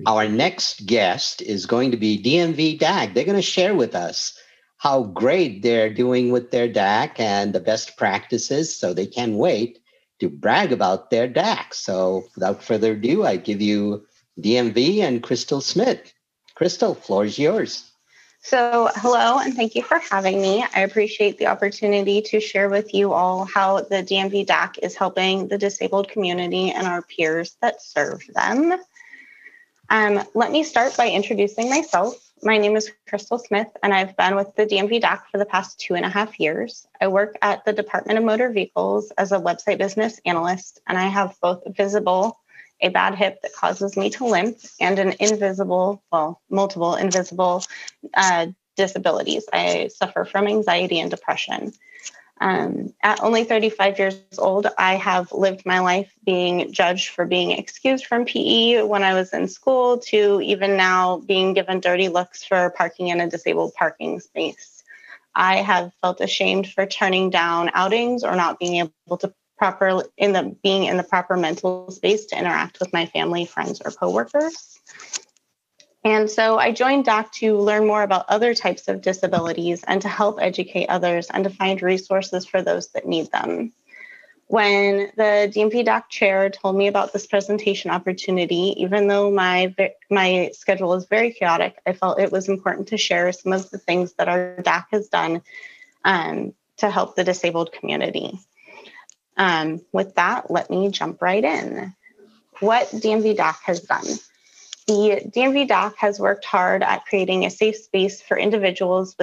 Our next guest is going to be DMV DAC. They're going to share with us how great they're doing with their DAC and the best practices, so they can't wait to brag about their DAC. So without further ado, I give you DMV and Crystal Smith. Crystal, floor is yours. So, hello, and thank you for having me. I appreciate the opportunity to share with you all how the DMV DAC is helping the disabled community and our peers that serve them. Let me start by introducing myself. My name is Crystal Smith, and I've been with the DMV DAC for the past 2.5 years. I work at the Department of Motor Vehicles as a website business analyst, and I have both a bad hip that causes me to limp, and multiple invisible disabilities. I suffer from anxiety and depression. At only 35 years old, I have lived my life being judged for being excused from PE when I was in school, to even now being given dirty looks for parking in a disabled parking space. I have felt ashamed for turning down outings or not being able to being in the proper mental space to interact with my family, friends, or coworkers. And so I joined DAC to learn more about other types of disabilities and to help educate others and to find resources for those that need them. When the DMV DAC chair told me about this presentation opportunity, even though my schedule is very chaotic, I felt it was important to share some of the things that our DAC has done to help the disabled community. With that, let me jump right in. What DMV DAC has done. The DMV DAC has worked hard at creating a safe space for individuals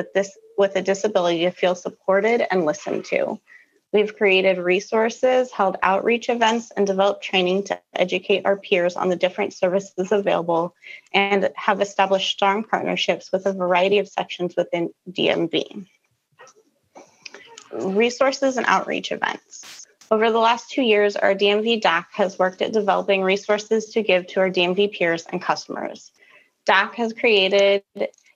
with a disability to feel supported and listened to. We've created resources, held outreach events, and developed training to educate our peers on the different services available, and have established strong partnerships with a variety of sections within DMV. Resources and outreach events. Over the last 2 years, our DMV DAC has worked at developing resources to give to our DMV peers and customers. DAC has created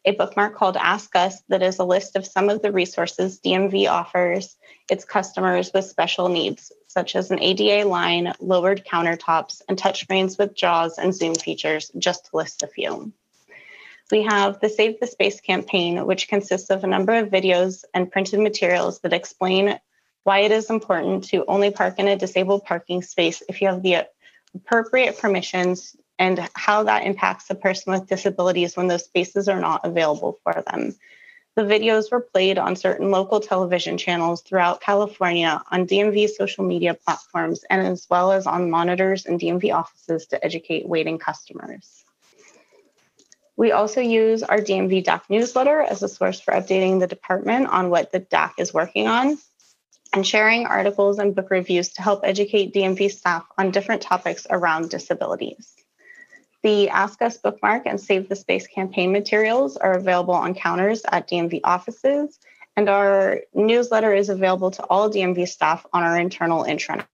a bookmark called Ask Us that is a list of some of the resources DMV offers its customers with special needs, such as an ADA line, lowered countertops, and touchscreens with JAWS and Zoom features, just to list a few. We have the Save the Space campaign, which consists of a number of videos and printed materials that explain why it is important to only park in a disabled parking space if you have the appropriate permissions, and how that impacts a person with disabilities when those spaces are not available for them. The videos were played on certain local television channels throughout California, on DMV social media platforms, and as well as on monitors in DMV offices to educate waiting customers. We also use our DMV DAC newsletter as a source for updating the department on what the DAC is working on, and sharing articles and book reviews to help educate DMV staff on different topics around disabilities. The Ask Us bookmark and Save the Space campaign materials are available on counters at DMV offices, and our newsletter is available to all DMV staff on our internal intranet.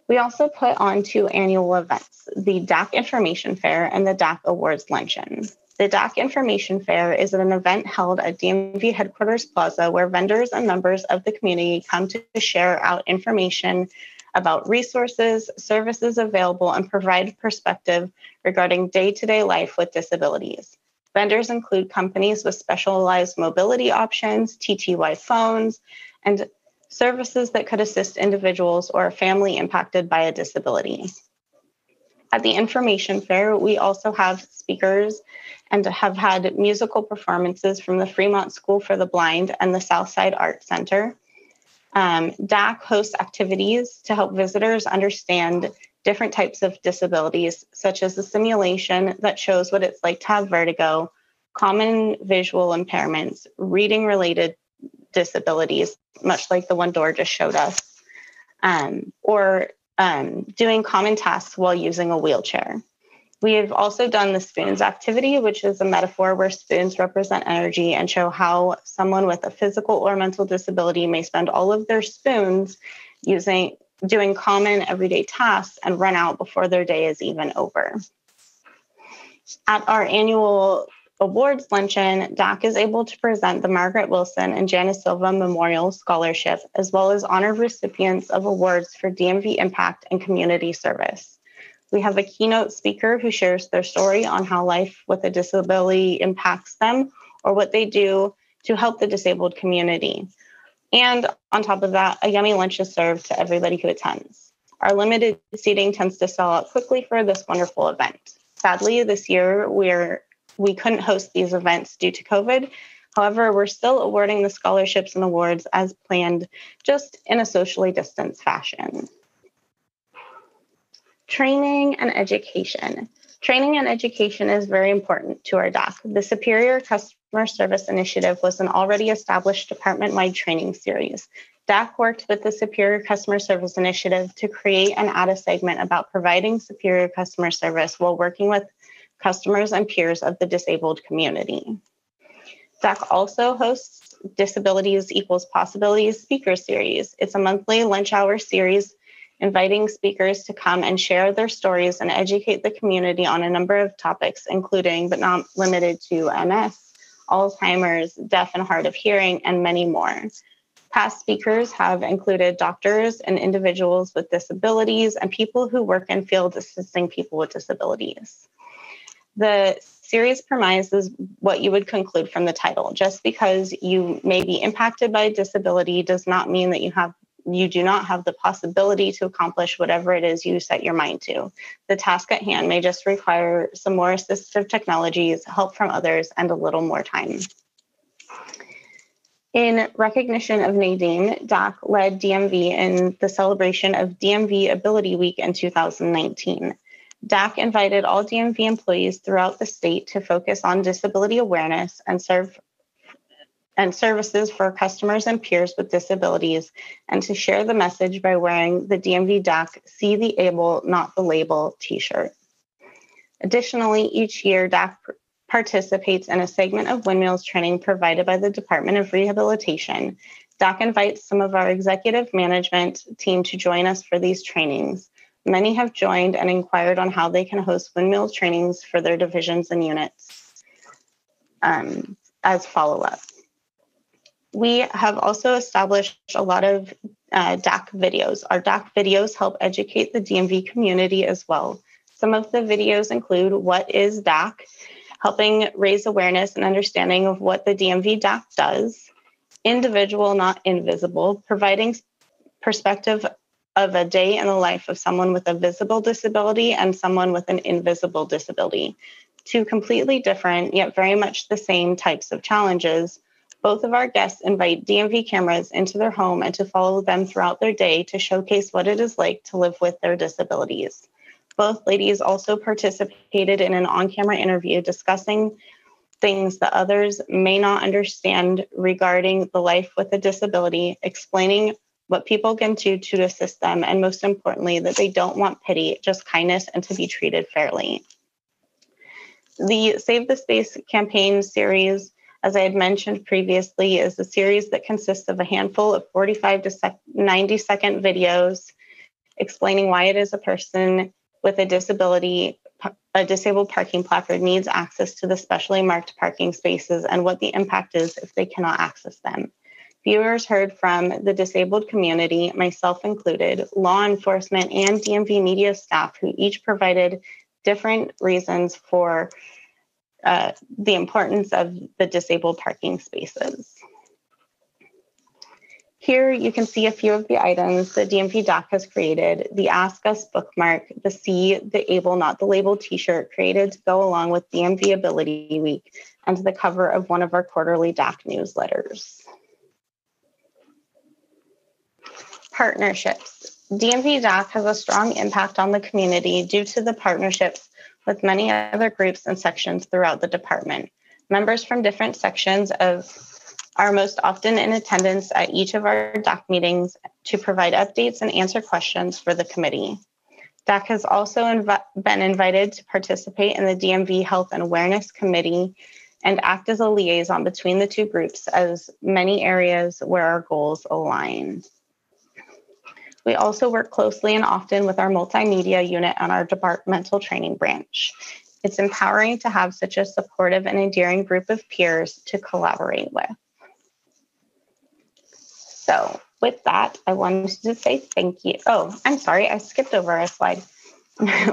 We also put on 2 annual events, the DAC Information Fair and the DAC Awards Luncheon. The DAC Information Fair is an event held at DMV Headquarters Plaza where vendors and members of the community come to share out information about resources, services available, and provide perspective regarding day-to-day life with disabilities. Vendors include companies with specialized mobility options, TTY phones, and services that could assist individuals or a family impacted by a disability. At the Information Fair, we also have speakers and have had musical performances from the Fremont School for the Blind and the Southside Art Center. DAC hosts activities to help visitors understand different types of disabilities, such as a simulation that shows what it's like to have vertigo, common visual impairments, reading-related disabilities, much like the one Dora just showed us, or doing common tasks while using a wheelchair. We have also done the spoons activity, which is a metaphor where spoons represent energy and show how someone with a physical or mental disability may spend all of their spoons doing common everyday tasks and run out before their day is even over. At our annual awards luncheon, DAC is able to present the Margaret Wilson and Janice Silva Memorial Scholarship, as well as honor recipients of awards for DMV impact and community service. We have a keynote speaker who shares their story on how life with a disability impacts them or what they do to help the disabled community. And on top of that, a yummy lunch is served to everybody who attends. Our limited seating tends to sell out quickly for this wonderful event. Sadly, this year we couldn't host these events due to COVID. However, we're still awarding the scholarships and awards as planned, just in a socially distanced fashion. Training and education. Training and education is very important to our DAC. The Superior Customer Service Initiative was an already established department-wide training series. DAC worked with the Superior Customer Service Initiative to create and add a segment about providing superior customer service while working with customers and peers of the disabled community. DAC also hosts Disabilities Equals Possibilities Speaker Series. It's a monthly lunch hour series inviting speakers to come and share their stories and educate the community on a number of topics, including but not limited to MS, Alzheimer's, deaf and hard of hearing, and many more. Past speakers have included doctors and individuals with disabilities and people who work in fields assisting people with disabilities. The series premises what you would conclude from the title. Just because you may be impacted by a disability does not mean that you do not have the possibility to accomplish whatever it is you set your mind to. The task at hand may just require some more assistive technologies, help from others, and a little more time. In recognition of Nadine, DAC led DMV in the celebration of DMV Ability Week in 2019. DAC invited all DMV employees throughout the state to focus on disability awareness and services for customers and peers with disabilities, and to share the message by wearing the DMV DAC See the Able, Not the Label t-shirt. Additionally, each year DAC participates in a segment of windmills training provided by the Department of Rehabilitation. DAC invites some of our executive management team to join us for these trainings. Many have joined and inquired on how they can host windmill trainings for their divisions and units as follow-up. We have also established a lot of DAC videos. Our DAC videos help educate the DMV community as well. Some of the videos include What is DAC? Helping raise awareness and understanding of what the DMV DAC does. Individual, Not Invisible, providing perspective of a day in the life of someone with a visible disability and someone with an invisible disability. Two completely different, yet very much the same types of challenges. Both of our guests invite DMV cameras into their home and to follow them throughout their day to showcase what it is like to live with their disabilities. Both ladies also participated in an on-camera interview discussing things that others may not understand regarding the life with a disability, explaining what people can do to assist them, and most importantly, that they don't want pity, just kindness and to be treated fairly. The Save the Space campaign series, as I had mentioned previously, is a series that consists of a handful of 45 to 90-second videos explaining why it is a person with a disability, a disabled parking placard needs access to the specially marked parking spaces and what the impact is if they cannot access them. Viewers heard from the disabled community, myself included, law enforcement, and DMV media staff who each provided different reasons for the importance of the disabled parking spaces. Here you can see a few of the items that DMV DAC has created. The Ask Us bookmark, the See the Able, Not the Label t-shirt created to go along with DMV Ability Week, and the cover of one of our quarterly DAC newsletters. Partnerships. DMV DAC has a strong impact on the community due to the partnerships with many other groups and sections throughout the department. Members from different sections are most often in attendance at each of our DAC meetings to provide updates and answer questions for the committee. DAC has also been invited to participate in the DMV Health and Awareness Committee and act as a liaison between the two groups as many areas where our goals align. We also work closely and often with our multimedia unit and our departmental training branch. It's empowering to have such a supportive and endearing group of peers to collaborate with. So with that, I wanted to say thank you. Oh, I'm sorry, I skipped over a slide.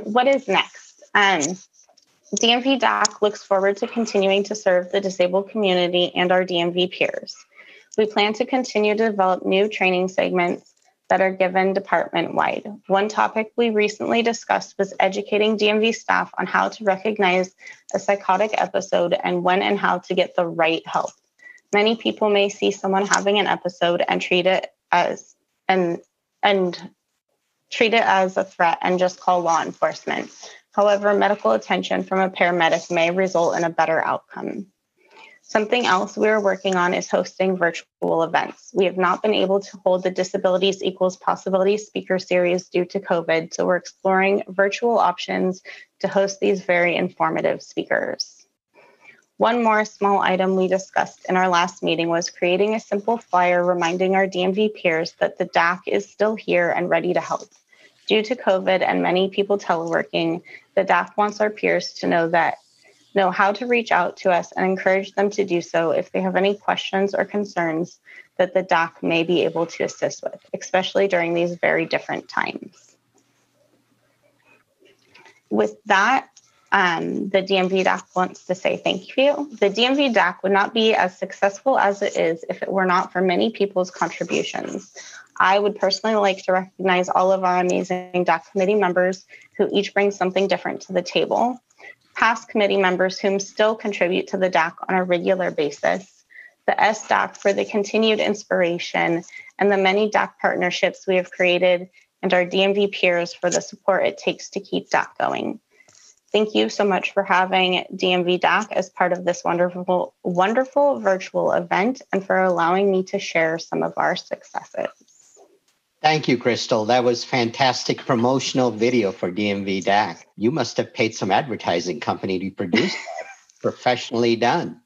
What is next? DMV DAC looks forward to continuing to serve the disabled community and our DMV peers. We plan to continue to develop new training segments that are given department-wide. One topic we recently discussed was educating DMV staff on how to recognize a psychotic episode and when and how to get the right help. Many people may see someone having an episode and treat it as a threat and just call law enforcement. However, medical attention from a paramedic may result in a better outcome. Something else we're working on is hosting virtual events. We have not been able to hold the Disabilities Equals Possibilities speaker series due to COVID, so we're exploring virtual options to host these very informative speakers. One more small item we discussed in our last meeting was creating a simple flyer reminding our DMV peers that the DAC is still here and ready to help. Due to COVID and many people teleworking, the DAC wants our peers to know how to reach out to us and encourage them to do so if they have any questions or concerns that the DAC may be able to assist with, especially during these very different times. With that, the DMV DAC wants to say thank you. The DMV DAC would not be as successful as it is if it were not for many people's contributions. I would personally like to recognize all of our amazing DAC committee members who each bring something different to the table. Past committee members whom still contribute to the DAC on a regular basis, the SDAC for the continued inspiration, and the many DAC partnerships we have created, and our DMV peers for the support it takes to keep DAC going. Thank you so much for having DMV DAC as part of this wonderful virtual event and for allowing me to share some of our successes. Thank you, Crystal. That was fantastic promotional video for DMV DAC. You must have paid some advertising company to produce that. Professionally done.